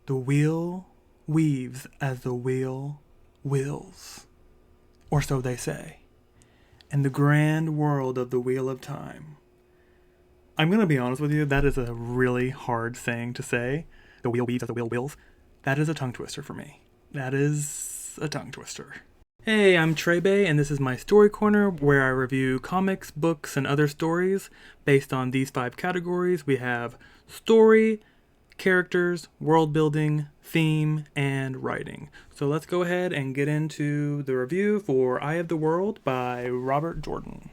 The wheel weaves as the wheel wills, or so they say, in the grand world of the Wheel of Time. I'm going to be honest with you, that is a really hard saying to say. The wheel weaves as the wheel wills. That is a tongue twister for me. That is a tongue twister. Hey, I'm Trebe, and this is my Story Corner, where I review comics, books, and other stories based on these 5 categories. We have story, characters, world building, theme, and writing. So let's go ahead and get into the review for Eye of the World by Robert Jordan.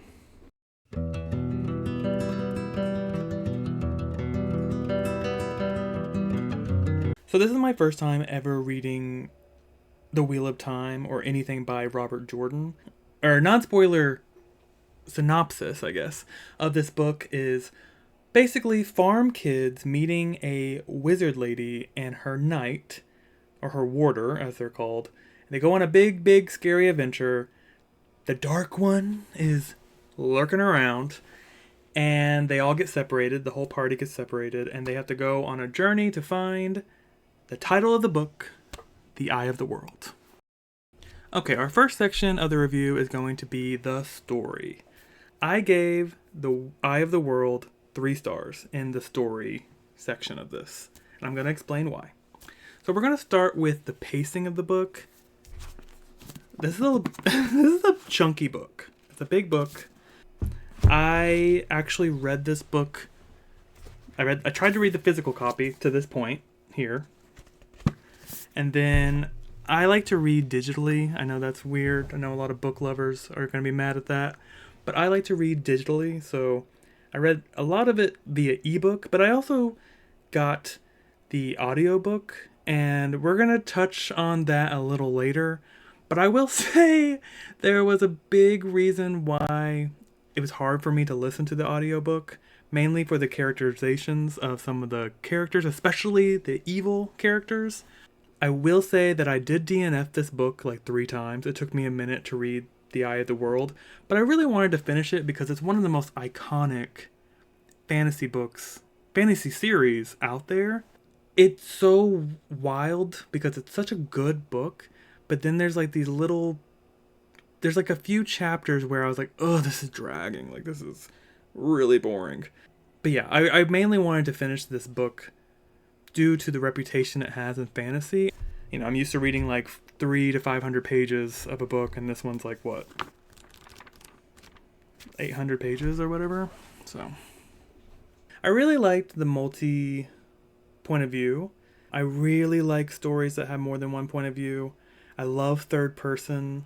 So this is my first time ever reading The Wheel of Time or anything by Robert Jordan. Or non-spoiler synopsis, I guess, of this book is basically farm kids meeting a wizard lady and her knight, or her warder as they're called. They go on a big, scary adventure. The Dark One is lurking around, and they all get separated. The whole party gets separated, and they have to go on a journey to find the title of the book, The Eye of the World. Okay, our first section of the review is going to be the story. I gave The Eye of the World 3 stars in the story section of this, and I'm going to explain why. So we're going to start with the pacing of the book. This is a chunky book. It's a big book. I actually read this book. I tried to read the physical copy to this point here. And then I like to read digitally. I know that's weird. I know a lot of book lovers are going to be mad at that. But I like to read digitally, so I read a lot of it via ebook, but I also got the audiobook, and we're going to touch on that a little later. But I will say there was a big reason why it was hard for me to listen to the audiobook, mainly for the characterizations of some of the characters, especially the evil characters. I will say that I did DNF this book like 3 times. It took me a minute to read The Eye of the World, but I really wanted to finish it because it's one of the most iconic fantasy series out there. It's so wild because it's such a good book, but then there's like there's like a few chapters where I was like, oh, this is dragging. Like, this is really boring. But yeah, I mainly wanted to finish this book due to the reputation it has in fantasy. You know, I'm used to reading like 300 to 500 pages of a book, and this one's like, what, 800 pages or whatever? So I really liked the multi-point of view. I really like stories that have more than one point of view. I love third person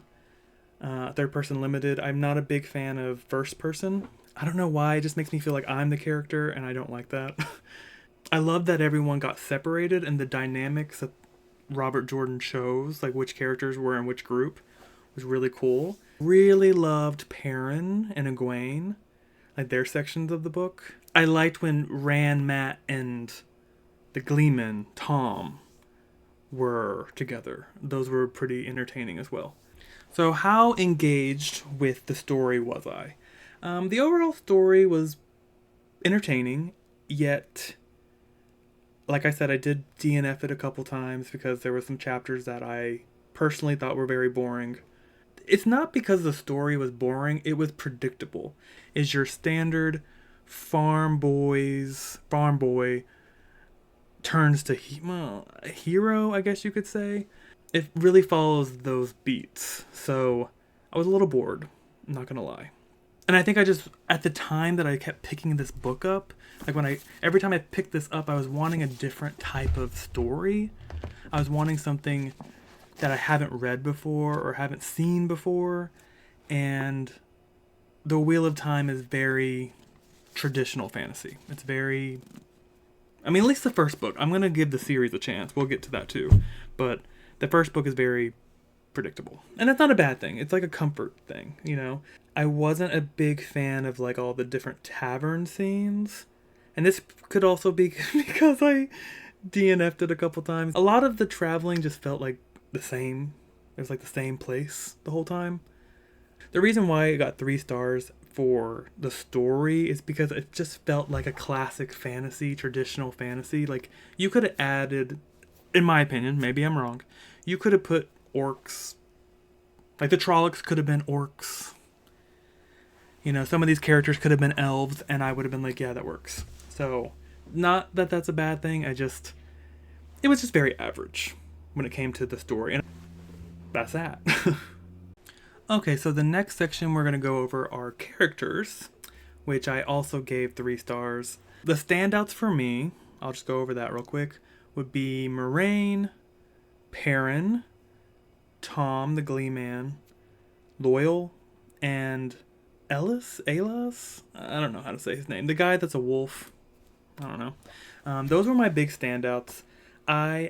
limited. I'm not a big fan of first person. I don't know why, it just makes me feel like I'm the character, and I don't like that. I love that everyone got separated, and the dynamics that Robert Jordan chose, like which characters were in which group, was really cool. Really loved Perrin and Egwene, like their sections of the book. I liked when Rand, Matt, and the Gleeman, Tom, were together. Those were pretty entertaining as well. So how engaged with the story was I? The overall story was entertaining, yet, like I said, I did DNF it a couple times because there were some chapters that I personally thought were very boring. It's not because the story was boring, it was predictable. It's your standard farm boy turns to hero, I guess you could say. It really follows those beats. So I was a little bored, I'm not gonna lie. And I think at the time that I kept picking this book up, like every time I picked this up, I was wanting a different type of story. I was wanting something that I haven't read before or haven't seen before. And The Wheel of Time is very traditional fantasy. It's very, at least the first book. I'm going to give the series a chance. We'll get to that too. But the first book is very predictable. And that's not a bad thing. It's like a comfort thing, you know? I wasn't a big fan of like all the different tavern scenes. And this could also be because I DNF'd it a couple times. A lot of the traveling just felt like the same. It was like the same place the whole time. The reason why it got 3 stars for the story is because it just felt like a classic fantasy, traditional fantasy. Like, you could have added in my opinion, maybe I'm wrong, you could have put orcs, like the Trollocs could have been orcs. You know, some of these characters could have been elves, and I would have been like, yeah, that works. So, not that that's a bad thing. It was just very average when it came to the story, and that's that. Okay, so the next section we're gonna go over are characters, which I also gave 3 stars. The standouts for me, I'll just go over that real quick, would be Moraine, Perrin, Tom the Glee Man, Loyal, and Alas? I don't know how to say his name. The guy that's a wolf. I don't know. Those were my big standouts. I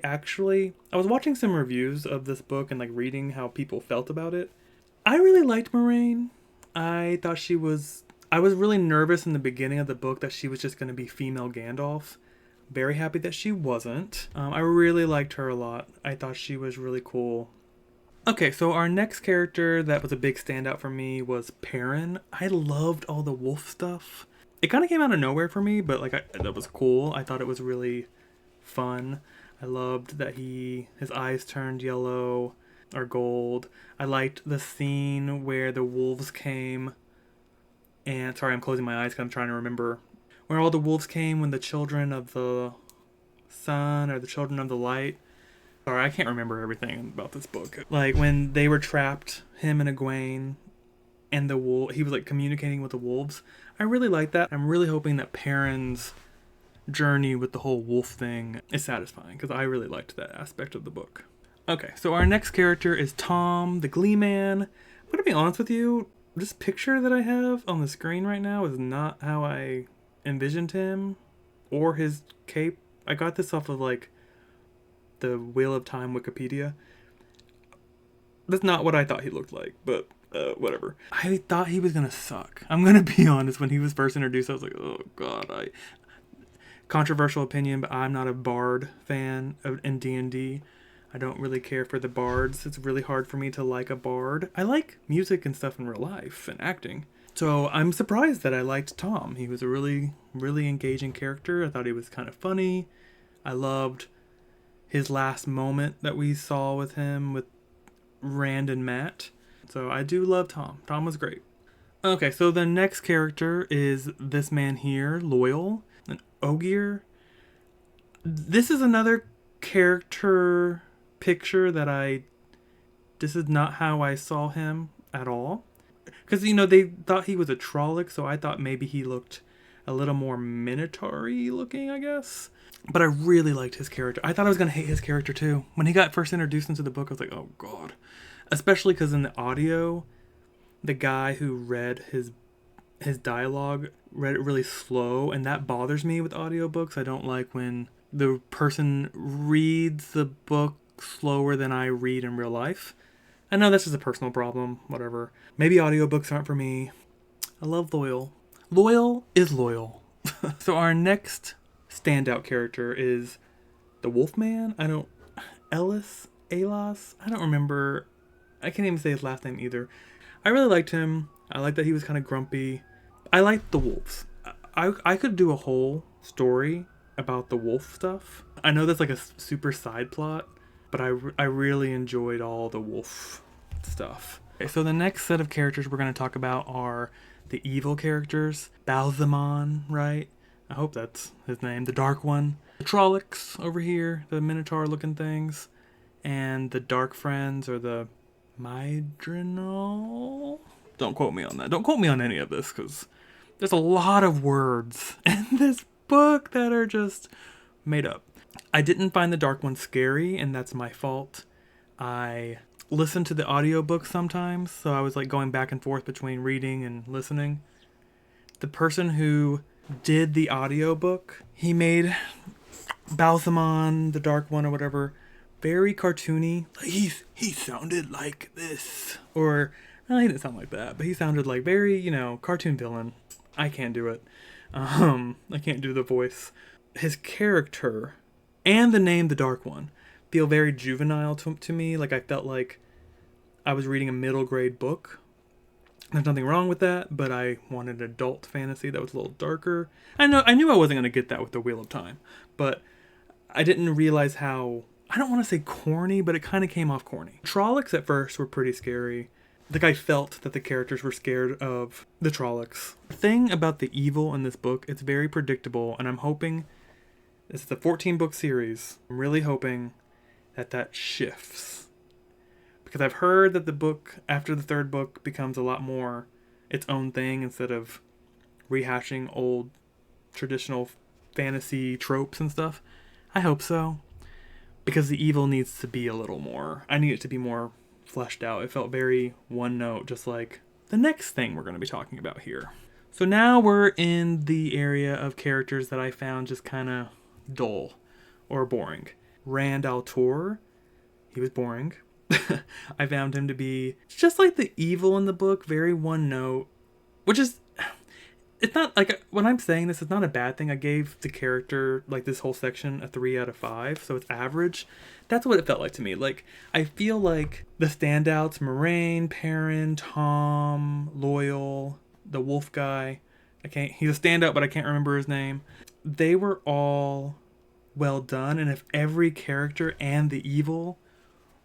was watching some reviews of this book and like reading how people felt about it. I really liked Moraine. I was really nervous in the beginning of the book that she was just going to be female Gandalf. Very happy that she wasn't. I really liked her a lot. I thought she was really cool. Okay, so our next character that was a big standout for me was Perrin. I loved all the wolf stuff. It kind of came out of nowhere for me, but that was cool. I thought it was really fun. I loved that his eyes turned yellow or gold. I liked the scene where the wolves came. And sorry, I'm closing my eyes because I'm trying to remember where all the wolves came when the children of the sun or the children of the light. Sorry, I can't remember everything about this book. Like when they were trapped, him and Egwene, and he was like communicating with the wolves. I really like that. I'm really hoping that Perrin's journey with the whole wolf thing is satisfying because I really liked that aspect of the book. Okay, so our next character is Tom the Glee Man. I'm gonna be honest with you, this picture that I have on the screen right now is not how I envisioned him or his cape. I got this off of like the Wheel of Time Wikipedia. That's not what I thought he looked like, but whatever. I thought he was gonna suck. I'm gonna be honest, when he was first introduced, I was like, oh god, controversial opinion, but I'm not a bard fan in D&D. I don't really care for the bards. It's really hard for me to like a bard. I like music and stuff in real life and acting. So I'm surprised that I liked Tom. He was a really, really engaging character. I thought he was kind of funny. I loved his last moment that we saw with him with Rand and Matt. So I do love Tom. Tom was great. Okay, so the next character is this man here, Loyal, an Ogier. This is another character picture that this is not how I saw him at all. Because, they thought he was a Trolloc, so I thought maybe he looked a little more Minotaur-y looking, I guess. But I really liked his character. I thought I was going to hate his character too. When he got first introduced into the book, I was like, oh god. Especially because in the audio, the guy who read his dialogue read it really slow, and that bothers me with audiobooks. I don't like when the person reads the book slower than I read in real life. I know that's just a personal problem, whatever. Maybe audiobooks aren't for me. I love Loyal. Loyal is loyal. So our next standout character is the Wolfman. Alas? I don't remember. I can't even say his last name either. I really liked him. I liked that he was kind of grumpy. I liked the wolves. I could do a whole story about the wolf stuff. I know that's like a super side plot, but I really enjoyed all the wolf stuff. Okay, so the next set of characters we're going to talk about are the evil characters. Balsamon, right? I hope that's his name. The Dark One. The Trollocs over here, the Minotaur-looking things. And the Dark Friends, or the Mydrinal? Don't quote me on that. Don't quote me on any of this, because there's a lot of words in this book that are just made up. I didn't find the Dark One scary, and that's my fault. I listen to the audiobook sometimes, so I was like going back and forth between reading and listening. The person who did the audiobook, he made Balsamon, the Dark One or whatever, very cartoony. He sounded like this. Or, well, he didn't sound like that, but he sounded like very, cartoon villain. I can't do it. I can't do the voice. His character and the name The Dark One feel very juvenile to me. Like I felt like I was reading a middle grade book. There's nothing wrong with that, but I wanted adult fantasy that was a little darker. I knew I wasn't going to get that with the Wheel of Time, but I didn't realize how, I I don't want to say corny, but it kind of came off corny. Trollocs at first were pretty scary. Like, I felt that the characters were scared of the Trollocs. The thing about the evil in this book, it's very predictable, and I'm hoping, this is a 14-book series, I'm really hoping that shifts. Because I've heard that the book, after the third book, becomes a lot more its own thing instead of rehashing old traditional fantasy tropes and stuff. I hope so. Because the evil needs to be a little more, I need it to be more fleshed out. It felt very one note, just like the next thing we're going to be talking about here. So now we're in the area of characters that I found just kind of dull or boring. Rand al'Tor, he was boring. I found him to be just like the evil in the book, very one note, which is, it's not like, when I'm saying this, it's not a bad thing. I gave the character, like this whole section, a 3 out of 5, so it's average. That's what it felt like to me. Like, I feel like the standouts, Moraine, Perrin, Tom, Loyal, the wolf guy, he's a standout, but I can't remember his name. They were all well done, and if every character and the evil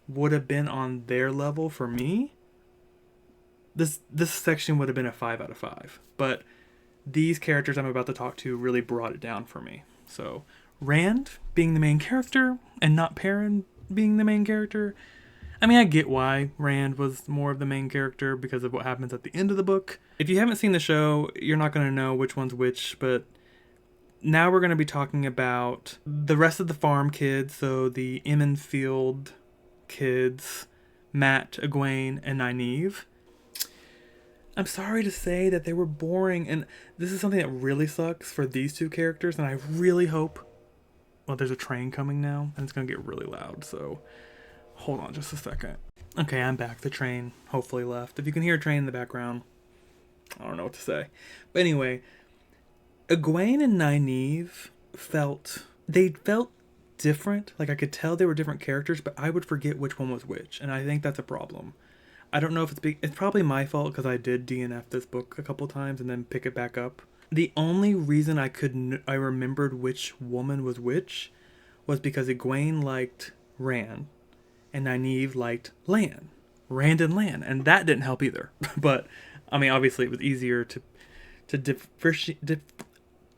would have been on their level for me, this section would have been a 5 out of 5. But these characters I'm about to talk to really brought it down for me. So, Rand being the main character and not Perrin being the main character. I mean, I get why Rand was more of the main character because of what happens at the end of the book. If you haven't seen the show, you're not going to know which one's which, but now we're going to be talking about the rest of the farm kids, so the Emmenfield kids, Mat, Egwene, and Nynaeve. I'm sorry to say that they were boring, and this is something that really sucks for these two characters, and I really hope... Well, there's a train coming now, and it's going to get really loud, so hold on just a second. Okay, I'm back. The train hopefully left. If you can hear a train in the background, I don't know what to say. But anyway, Egwene and Nynaeve felt different. Like, I could tell they were different characters, but I would forget which one was which, and I think that's a problem. I don't know if it's probably my fault because I did DNF this book a couple times and then pick it back up. The only reason I remembered which woman was which was because Egwene liked Rand and Nynaeve liked Lan. Rand and Lan, and that didn't help either. But I mean, obviously it was easier to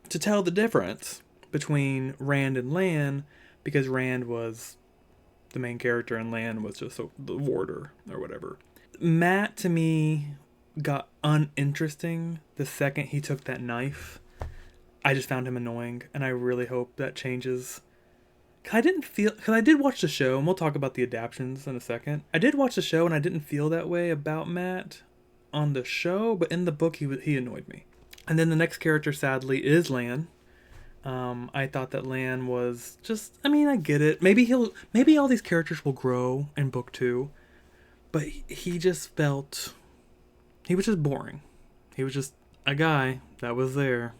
tell the difference between Rand and Lan because Rand was the main character and Lan was just the warder or whatever. Mat, to me, got uninteresting the second he took that knife. I just found him annoying, and I really hope that changes. Because I did watch the show, and we'll talk about the adaptions in a second. I did watch the show, and I didn't feel that way about Mat on the show, but in the book, he annoyed me. And then the next character, sadly, is Lan. I thought that Lan was just, I mean, I get it. Maybe all these characters will grow in book 2. But he just felt... He was just boring. He was just a guy that was there.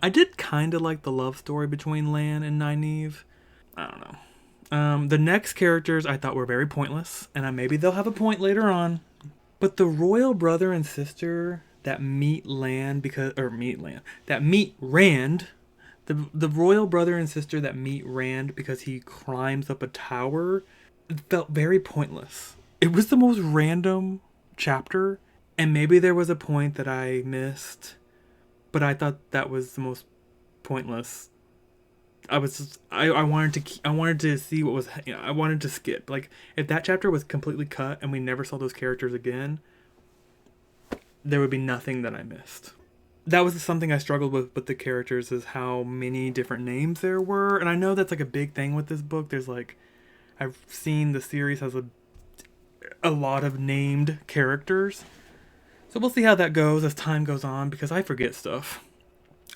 I did kind of like the love story between Lan and Nynaeve. I don't know. The next characters I thought were very pointless. And maybe they'll have a point later on. But the royal brother and sister that meet Rand... The royal brother and sister that meet Rand because he climbs up a tower felt very pointless. It was the most random chapter, and maybe there was a point that I missed, but I thought that was the most pointless. I wanted to see what was, I wanted to skip. Like, if that chapter was completely cut and we never saw those characters again, there would be nothing that I missed. That was something I struggled with the characters, is how many different names there were, and I know that's like a big thing with this book. There's like, I've seen the series has a lot of named characters. So we'll see how that goes as time goes on, because I forget stuff.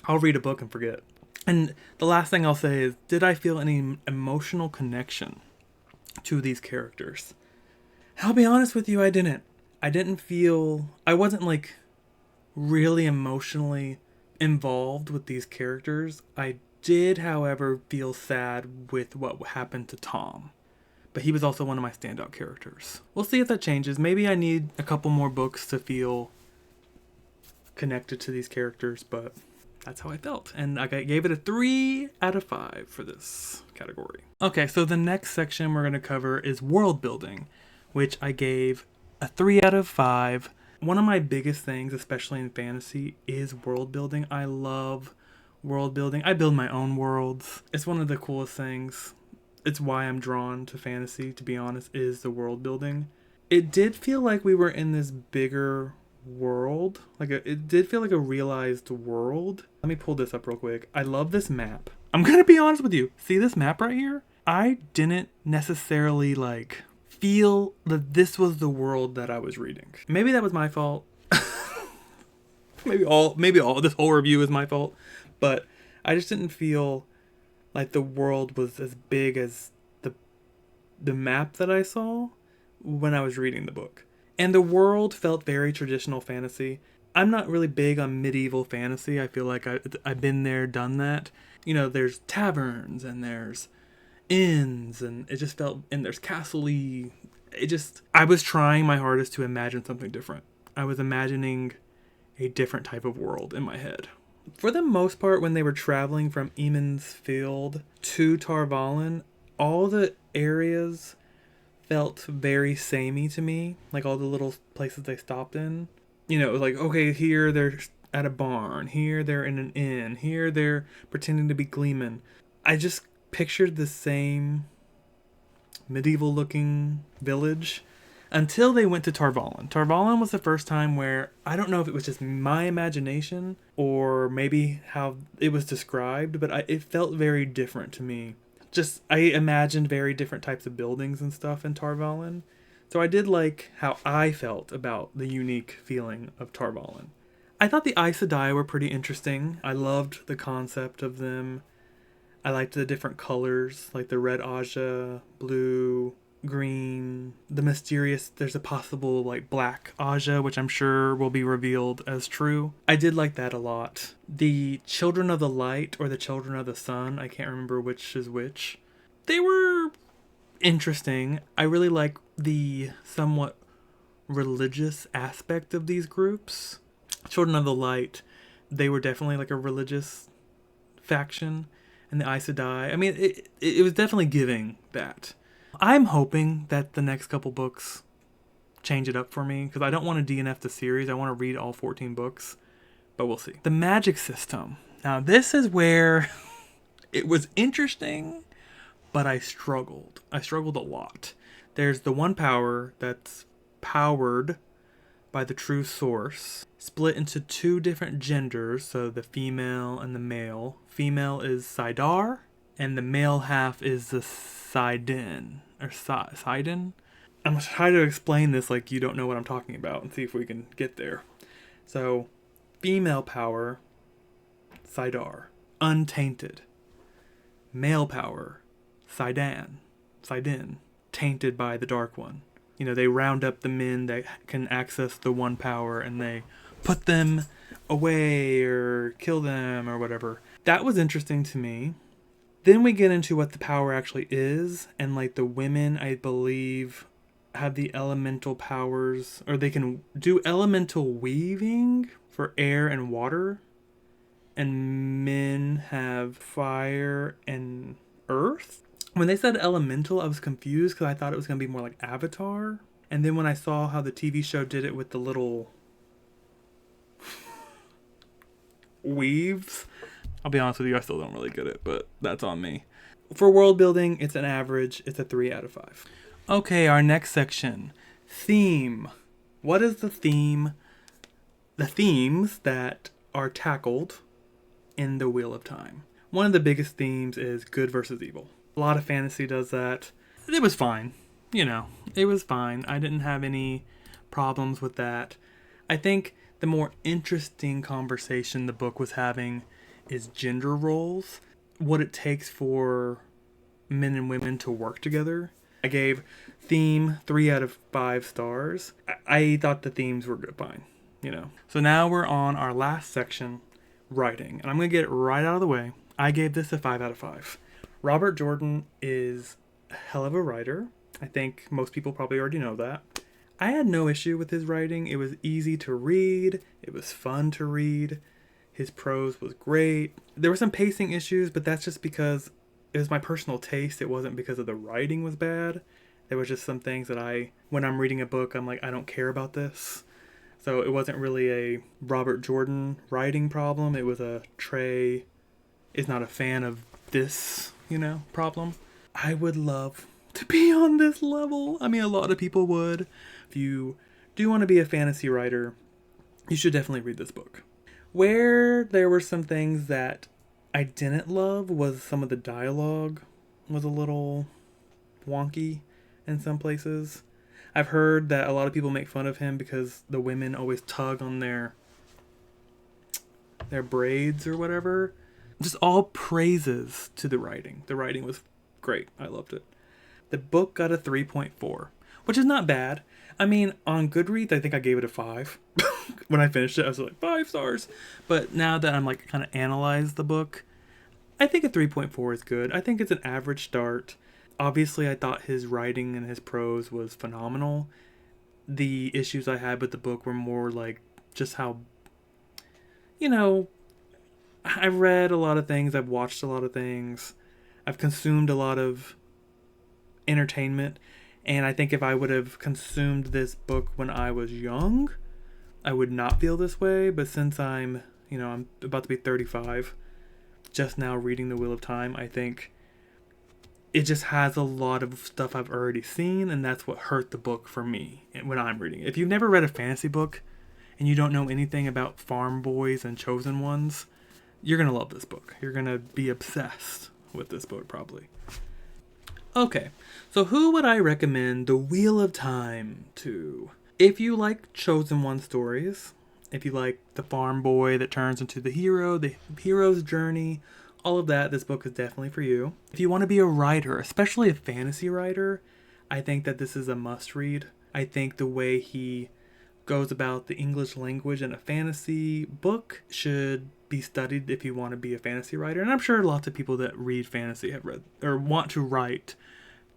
I'll read a book and forget. And the last thing I'll say is, did I feel any emotional connection to these characters? I'll be honest with you, I didn't. I wasn't like really emotionally involved with these characters. I did, however, feel sad with what happened to Tom. But he was also one of my standout characters. We'll see if that changes. Maybe I need a couple more books to feel connected to these characters, but That's how I felt. And I gave it a 3 out of 5 for this category. Okay, so the next section we're going to cover is world building, which I gave a 3 out of 5. One of my biggest things, especially in fantasy, is world building. I love world building. I build my own worlds. It's one of the coolest things. It's why I'm drawn to fantasy, to be honest, is the world building. It did feel like we were in this bigger world. It did feel like a realized world. Let me pull this up real quick. I love this map. I'm gonna be honest with you. See this map right here? I didn't necessarily feel that this was the world that I was reading. Maybe that was my fault. maybe all this whole review is my fault. But I just didn't feel like the world was as big as the map that I saw when I was reading the book. And the world felt very traditional fantasy. I'm not really big on medieval fantasy. I feel like I've been there, done that. You know, there's taverns and there's inns and it just felt, and there's castle-y. I was trying my hardest to imagine something different. I was imagining a different type of world in my head. For the most part, when they were traveling from Eamon's Field to Tarvalin, all the areas felt very samey to me. Like all the little places they stopped in. You know, it was like, okay, here they're at a barn. Here they're in an inn. Here they're pretending to be gleemen. I just pictured the same medieval looking village until they went to Tarvalin. Tarvalin was the first time where, I don't know if it was just my imagination or maybe how it was described, but it felt very different to me. Just, I imagined very different types of buildings and stuff in Tarvalin. So I did like how I felt about the unique feeling of Tarvalin. I thought the Aes Sedai were pretty interesting. I loved the concept of them. I liked the different colors, like the red Aja, blue, green, the mysterious, there's a possible black Aja, which I'm sure will be revealed as true. I did like that a lot. The Children of the Light or the Children of the Sun, I can't remember which is which. They were interesting. I really like the somewhat religious aspect of these groups. Children of the Light, they were definitely a religious faction. And the Aes Sedai, I mean, it was definitely giving that. I'm hoping that the next couple books change it up for me, because I don't want to DNF the series. I want to read all 14 books, but we'll see. The magic system. Now, this is where it was interesting, but I struggled. I struggled a lot. There's the one power that's powered by the true source, split into 2 different genders, so the female and the male. Female is Sidar, and the male half is the Sidon, or Sidon? I'm going to try to explain this like you don't know what I'm talking about and see if we can get there. So, female power, Sidar, untainted. Male power, Sidon, tainted by the Dark One. You know, they round up the men that can access the one power and they put them away or kill them or whatever. That was interesting to me. Then we get into what the power actually is, and the women, I believe, have the elemental powers, or they can do elemental weaving for air and water, and men have fire and earth. When they said elemental, I was confused because I thought it was going to be more like Avatar. And then when I saw how the TV show did it with the little weaves, I'll be honest with you, I still don't really get it, but that's on me. For world building, it's an average. It's a 3 out of 5. Okay, our next section. Theme. What is the theme? The themes that are tackled in the Wheel of Time. One of the biggest themes is good versus evil. A lot of fantasy does that. It was fine. You know, it was fine. I didn't have any problems with that. I think the more interesting conversation the book was having is gender roles. What it takes for men and women to work together. I gave theme 3 out of 5 stars. I thought the themes were good, fine, you know. So now we're on our last section, writing. And I'm going to get it right out of the way. I gave this a 5 out of 5. Robert Jordan is a hell of a writer. I think most people probably already know that. I had no issue with his writing. It was easy to read. It was fun to read. His prose was great. There were some pacing issues, but that's just because it was my personal taste. It wasn't because of the writing was bad. There was just some things that when I'm reading a book, I'm like, I don't care about this. So it wasn't really a Robert Jordan writing problem. It was a Trey is not a fan of this, problem. I would love to be on this level. I mean, a lot of people would. If you do want to be a fantasy writer, you should definitely read this book. Where there were some things that I didn't love was some of the dialogue was a little wonky in some places. I've heard that a lot of people make fun of him because the women always tug on their braids or whatever. Just all praises to the writing. The writing was great. I loved it. The book got a 3.4, which is not bad. I mean, on Goodreads, I think I gave it a 5. When I finished it, I was like, 5 stars. But now that I'm like kind of analyzed the book, I think a 3.4 is good. I think it's an average start. Obviously, I thought his writing and his prose was phenomenal. The issues I had with the book were more like just how, I've read a lot of things. I've watched a lot of things. I've consumed a lot of entertainment. And I think if I would have consumed this book when I was young, I would not feel this way. But since I'm about to be 35, just now reading The Wheel of Time, I think it just has a lot of stuff I've already seen, and that's what hurt the book for me when I'm reading it. If you've never read a fantasy book and you don't know anything about farm boys and chosen ones, you're going to love this book. You're going to be obsessed with this book, probably. Okay, so who would I recommend The Wheel of Time to? If you like chosen one stories, if you like the farm boy that turns into the hero's journey, all of that, this book is definitely for you. If you want to be a writer, especially a fantasy writer, I think that this is a must read. I think the way he goes about the English language in a fantasy book should be studied if you want to be a fantasy writer. And I'm sure lots of people that read fantasy have read or want to write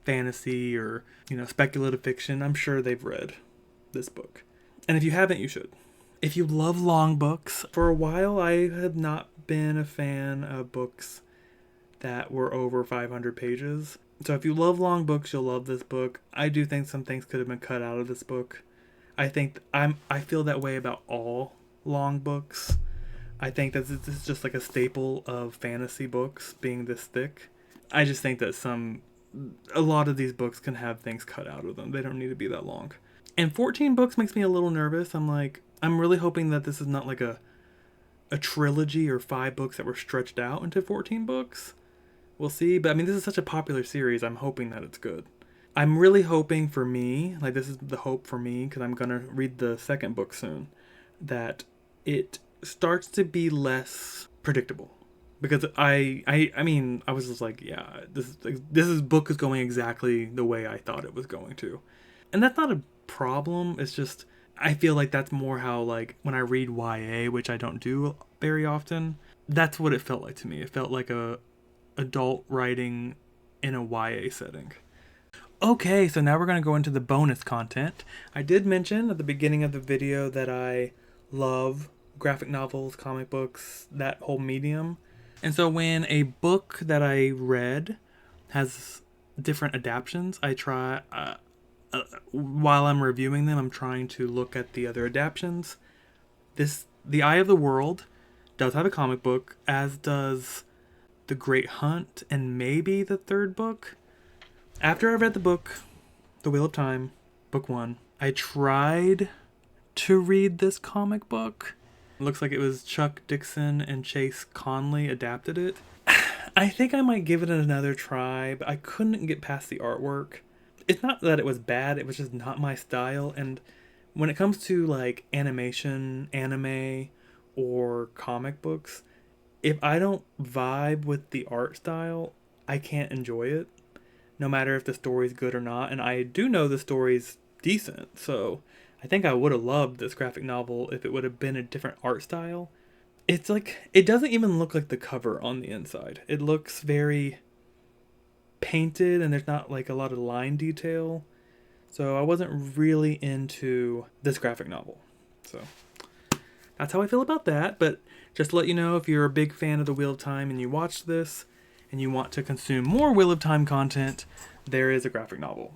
fantasy or, speculative fiction. I'm sure they've read this book. And if you haven't, you should. If you love long books, for a while I have not been a fan of books that were over 500 pages. So if you love long books, you'll love this book. I do think some things could have been cut out of this book. I feel that way about all long books. I think that this is just like a staple of fantasy books being this thick. I just think that a lot of these books can have things cut out of them. They don't need to be that long. And 14 books makes me a little nervous. I'm really hoping that this is not like a trilogy or 5 books that were stretched out into 14 books. We'll see. But this is such a popular series. I'm hoping that it's good. I'm really hoping for me, like this is the hope for me, because I'm going to read the second book soon, that it starts to be less predictable. Because I was just like, yeah, this book is going exactly the way I thought it was going to. And that's not a problem. It's just, I feel like that's more how, like, when I read YA, which I don't do very often, that's what it felt like to me. It felt like a adult writing in a YA setting. Okay, so now we're going to go into the bonus content. I did mention at the beginning of the video that I love graphic novels, comic books, that whole medium. And so when a book that I read has different adaptions, I try, while I'm reviewing them, I'm trying to look at the other adaptions. The Eye of the World does have a comic book, as does The Great Hunt, and maybe the third book. After I read the book, The Wheel of Time, book 1, I tried to read this comic book. It looks like it was Chuck Dixon and Chase Conley adapted it. I think I might give it another try, but I couldn't get past the artwork. It's not that it was bad, it was just not my style. And when it comes to like animation, anime, or comic books, if I don't vibe with the art style, I can't enjoy it, no matter if the story's good or not. And I do know the story's decent, so I think I would have loved this graphic novel if it would have been a different art style. It's like, it doesn't even look like the cover on the inside. It looks very painted and there's not like a lot of line detail. So I wasn't really into this graphic novel. So that's how I feel about that. But just to let you know, if you're a big fan of the Wheel of Time and you watch this and you want to consume more Wheel of Time content, there is a graphic novel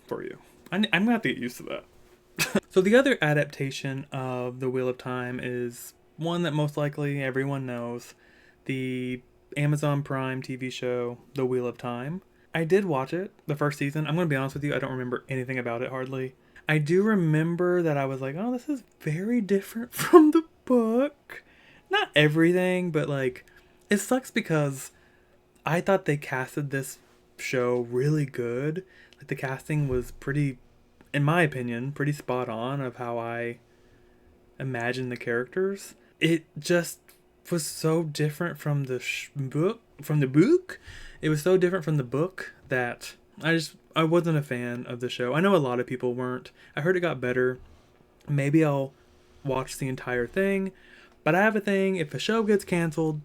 for you. I'm going to have to get used to that. So the other adaptation of the Wheel of Time is one that most likely everyone knows, the Amazon Prime TV show, The Wheel of Time. I did watch it, the first season. I'm going to be honest with you, I don't remember anything about it hardly. I do remember that I was like, oh, this is very different from the book. Not everything, but like, it sucks because I thought they casted this show really good. Like, the casting was pretty, in my opinion, pretty spot on of how I imagined the characters. It just was so different from the book. It was so different from the book that I wasn't a fan of the show. I know a lot of people weren't. I heard it got better. Maybe I'll watch the entire thing. But I have a thing, if a show gets canceled,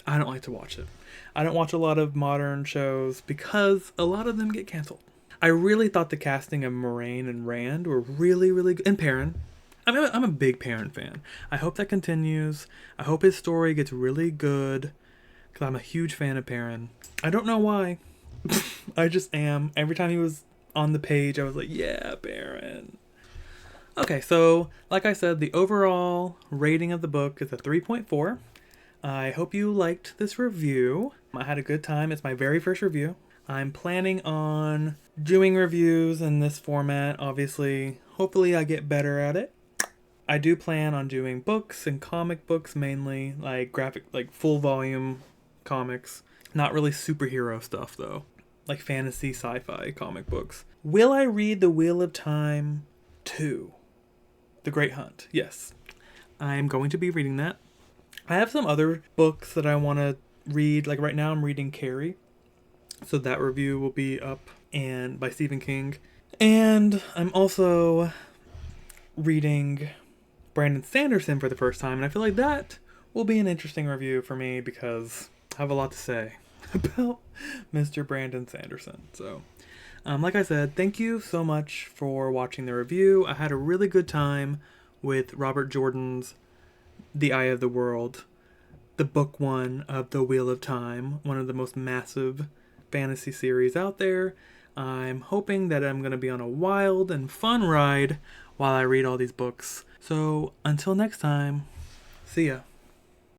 I don't like to watch it. I don't watch a lot of modern shows because a lot of them get canceled. I really thought the casting of Moraine and Rand were really, really good. And Perrin. I'm a big Perrin fan. I hope that continues. I hope his story gets really good because I'm a huge fan of Perrin. I don't know why. I just am. Every time he was on the page, I was like, yeah, Perrin. Okay, so like I said, the overall rating of the book is a 3.4. I hope you liked this review. I had a good time. It's my very first review. I'm planning on doing reviews in this format, obviously. Hopefully I get better at it. I do plan on doing books and comic books mainly, like full volume comics. Not really superhero stuff though, like fantasy sci-fi comic books. Will I read The Wheel of Time 2? The Great Hunt. Yes. I'm going to be reading that. I have some other books that I want to read. Like right now I'm reading Carrie. So that review will be up and by Stephen King. And I'm also reading Brandon Sanderson for the first time, and I feel like that will be an interesting review for me because I have a lot to say about Mr. Brandon Sanderson. So, like I said, thank you so much for watching the review. I had a really good time with Robert Jordan's The Eye of the World, the book one of The Wheel of Time, one of the most massive fantasy series out there. I'm hoping that I'm going to be on a wild and fun ride while I read all these books. So, until next time, see ya.